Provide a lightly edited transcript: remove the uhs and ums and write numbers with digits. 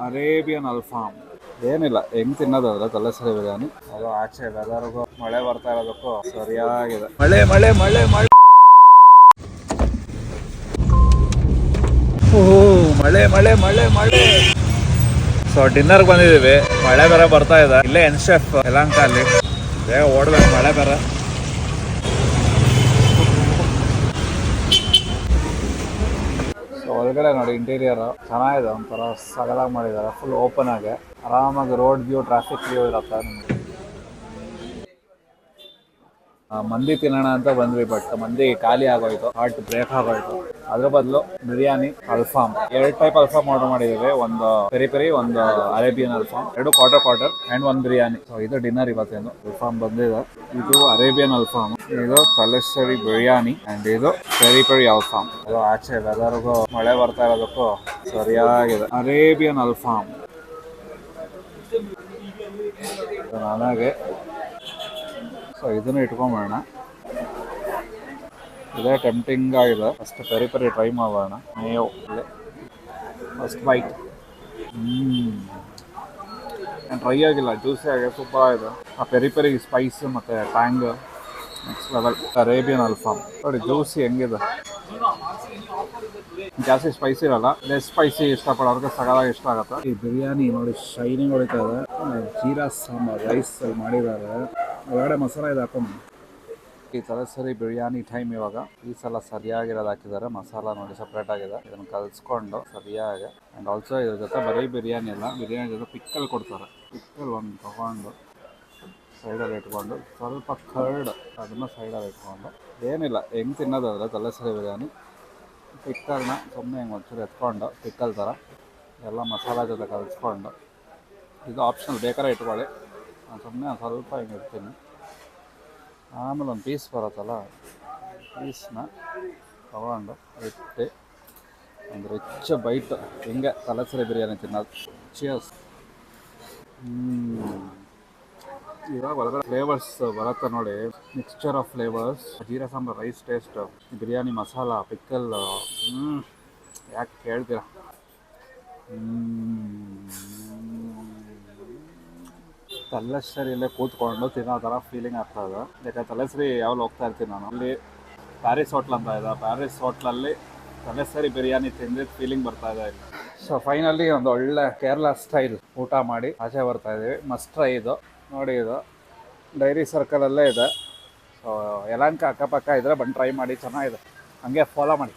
Arabian alfaham. ಏನಿಲ್ಲ, ಹೆಂಗ್ ತಿನ್ನೋದಾದ್ರೆ ತಲೆಸರಿ ಬಿರಿಯಾನಿ. ಅದು ಆಚೆ ವೆದರ್ಗೂ ಮಳೆ ಬರ್ತಾ ಇರೋದಕ್ಕೂ ಸರಿಯಾಗಿದೆ. ಮಳೆ ಮಳೆ ಮಳೆ ಮಳೆ, ಓಹೋ ಮಳೆ ಮಳೆ ಮಳೆ ಮಳೆ. ಸೊ ಡಿನ್ನರ್ಗೆ ಬಂದಿದ್ದೀವಿ, ಮಳೆ ಬೇರೆ ಬರ್ತಾ ಇದೆ. ಇಲ್ಲೇ ಎನ್ ಶೆಫ್ ಯಲಹಂಕ ಅಲ್ಲಿ, ಬೇಗ ಓಡ್ಬೇಕು, ಮಳೆ ಬೇರೆ. ಸೊ ಒಳಗಡೆ ನೋಡಿ ಇಂಟೀರಿಯರ್ ಚೆನ್ನಾಗಿದೆ, ಒಂಥರ ಸಗಲಾಗಿ ಮಾಡಿದ್ದಾರೆ. ಫುಲ್ ಓಪನ್ ಆಗಿ ಆರಾಮಾಗಿ ರೋಡ್ ವ್ಯೂ, ಟ್ರಾಫಿಕ್ ವ್ಯೂ ಇರುತ್ತೆ ನಿಮಗೆ. ಮಂದಿ ತಿನ್ನೋಣ ಅಂತ ಬಂದ್ವಿ, ಬಟ್ ಮಂದಿ ಖಾಲಿ ಆಗೋಯ್ತು, ಹಾರ್ಟ್ ಬ್ರೇಕ್ ಆಗೋಯ್ತು. ಅದ್ರ ಬದಲು biryani alfaham, 2 type alfaham order ಮಾಡಿದ್ದೀವಿ. ಒಂದು ಪೆರಿ ಪೆರಿ, ಒಂದು Arabian alfaham, 2 quarter and 1 biryani. So ಇದು ಡಿನ್ನರ್ ಇವತ್ತೇನು. ಅಲ್ಫಾಮ್ ಬಂದಿದೆ, ಇದು ಅರೇಬಿಯನ್ ಅಲ್ಫಾಮ್, ಇದು ತಲೆಸರಿ ಬಿರಿಯಾನಿ, ಅಂಡ್ ಇದು ಪೆರಿ ಪೆರಿ ಅಲ್ಫಾಮ್. ಅದು ಆಚೆ ವೆದರ್ಗೂ ಮಳೆ ಬರ್ತಾ ಇರೋದಕ್ಕೂ ಸರಿಯಾಗಿದೆ. ಅರೇಬಿಯನ್ ಅಲ್ಫಾಮ್ ನನಗೆ. ಸೊ ಇದನ್ನು ಇಟ್ಕೊಂಬೋಣ, ಇದೇ ಟೆಂಪ್ಟಿಂಗ್ ಆಗಿದೆ. ಫಸ್ಟ್ ಪೆರಿ ಪೆರಿ ಟ್ರೈ ಮಾಡೋಣ. Mayo first bite. ಏನು ಟ್ರೈ ಆಗಿಲ್ಲ, ಜ್ಯೂಸಿ ಆಗಿ ಸೂಪರ್ ಆಗಿದೆ. ಆ ಪೆರಿ ಪೆರಿ ಸ್ಪೈಸ್ ಮತ್ತು ಟ್ಯಾಂಗ್ ನೆಕ್ಸ್ಟ್ ಲೆವೆಲ್. ಅರೇಬಿಯನ್ ಅಲ್ಫಾಮ್ ನೋಡಿ ಜ್ಯೂಸಿ ಹೆಂಗಿದೆ. ಜಾಸ್ತಿ ಸ್ಪೈಸಿ ಇರಲ್ಲ, ಲೆಸ್ ಸ್ಪೈಸಿ ಇಷ್ಟಪಡೋರಿಗೆ ಸಗಲಾಗಿ ಇಷ್ಟ ಆಗುತ್ತೆ. ಈ ಬಿರಿಯಾನಿ ನೋಡಿ ಶೈನಿಂಗ್ ಹೊಡಿತಾ ಇದೆ. ಜೀರಾ ಸಾಂಬಾರ್ ರೈಸ್ ಮಾಡಿದ್ದಾರೆ, ಒಳಗಡೆ ಮಸಾಲ ಇದು ಹಾಕೊಂಡು. ಈ ತಲೆಸರಿ ಬಿರಿಯಾನಿ ಟೈಮ್ ಇವಾಗ. ಈ ಸಲ ಸರಿಯಾಗಿರೋದು ಹಾಕಿದ್ದಾರೆ, ಮಸಾಲ ನೋಡಿ ಸಪ್ರೇಟ್ ಆಗಿದೆ. ಇದನ್ನು ಕಲಿಸ್ಕೊಂಡು ಸರಿಯಾಗಿ. ಆ್ಯಂಡ್ ಆಲ್ಸೋ ಇದ್ರ ಜೊತೆ ಬರೀ ಬಿರಿಯಾನಿ ಅಲ್ಲ, ಬಿರಿಯಾನಿ ಜೊತೆ ಪಿಕ್ಕಲ್ ಕೊಡ್ತಾರೆ. ಪಿಕ್ಕಲ್ ಒಂದು ತೊಗೊಂಡು ಸೈಡಲ್ಲಿ ಇಟ್ಕೊಂಡು, ಸ್ವಲ್ಪ ಕರ್ಡ್ ಅದನ್ನು ಸೈಡಲ್ಲಿ ಇಟ್ಕೊಂಡು. ಏನಿಲ್ಲ, ಹೆಂಗೆ ತಿನ್ನೋದಾದ್ರೆ ತಲೆಸರಿ ಬಿರಿಯಾನಿ ಪಿಕ್ಕಲ್ನ ಸುಮ್ಮನೆ ಹೆಂಗೆ ಒಂಚೂರು ಎತ್ಕೊಂಡು ಪಿಕ್ಕಲ್ ಥರ ಎಲ್ಲ ಮಸಾಲ ಜೊತೆ ಕಲಿಸ್ಕೊಂಡು. ಇದು ಆಪ್ಷನಲ್, ಬೇಕಾದ್ರೆ ಇಟ್ಕೊಳ್ಳಿ. ನಾನು ಸುಮ್ಮನೆ ಸ್ವಲ್ಪ ಹಿಂಗೆ ಇಡ್ತೀನಿ. ಆಮೇಲೆ ಒಂದು ಪೀಸ್ ಬರುತ್ತಲ್ಲ, ಪೀಸ್ನ ತಗೊಂಡು ಇಟ್ಟು ಒಂದು ರಿಚ್ ಬೈಟ್. ಹಿಂಗೆ ತಲೆಸರಿ ಬಿರಿಯಾನಿ ತಿನ್ನೋದು. ಚಿಯರ್ಸ್. ಇವಾಗ ಒಳಗಡೆ ಫ್ಲೇವರ್ಸ್ ಬರುತ್ತೆ ನೋಡಿ, ಮಿಕ್ಸ್ಚರ್ ಆಫ್ ಫ್ಲೇವರ್ಸ್. ಜೀರಾ sambar rice taste, biryani masala, pickle, ಯಾಕೆ ಕೇಳ್ತೀರಾ. ತಲೆಸರಿಯಲ್ಲೇ ಕೂತ್ಕೊಂಡು ತಿನ್ನೋ ಥರ ಫೀಲಿಂಗ್ ಆಗ್ತಾಯಿದೆ. ಯಾಕಂದರೆ ತಲೆಸರಿ ಯಾವಾಗ ಹೋಗ್ತಾ ಇರ್ತೀನಿ ನಾನು, ಅಲ್ಲಿ ಪ್ಯಾರಿಸ್ ಹೋಟ್ಲ್ ಅಂತ ಇದೆ, ಪ್ಯಾರಿಸ್ ಹೋಟ್ಲಲ್ಲಿ ತಲೆಸರಿ ಬಿರಿಯಾನಿ ತಿಂದಿದ್ದು ಫೀಲಿಂಗ್ ಬರ್ತಾ ಇದೆ ಇಲ್ಲಿ. ಸೊ ಫೈನಲಿ ಒಂದು ಒಳ್ಳೆ ಕೇರಳ ಸ್ಟೈಲ್ ಊಟ ಮಾಡಿ ಆಚೆ ಬರ್ತಾ ಇದ್ದೀವಿ. ಮಸ್ಟ್ ಟ್ರೈ ಇದು ನೋಡಿ. ಇದು ಡೈರಿ ಸರ್ಕಲಲ್ಲೇ ಇದೆ. ಸೊ ಯಲಹಂಕ ಅಕ್ಕಪಕ್ಕ ಇದ್ದರೆ ಬಂದು ಟ್ರೈ ಮಾಡಿ, ಚೆನ್ನಾಗಿದೆ. ಹಂಗೆ ಫಾಲೋ ಮಾಡಿ.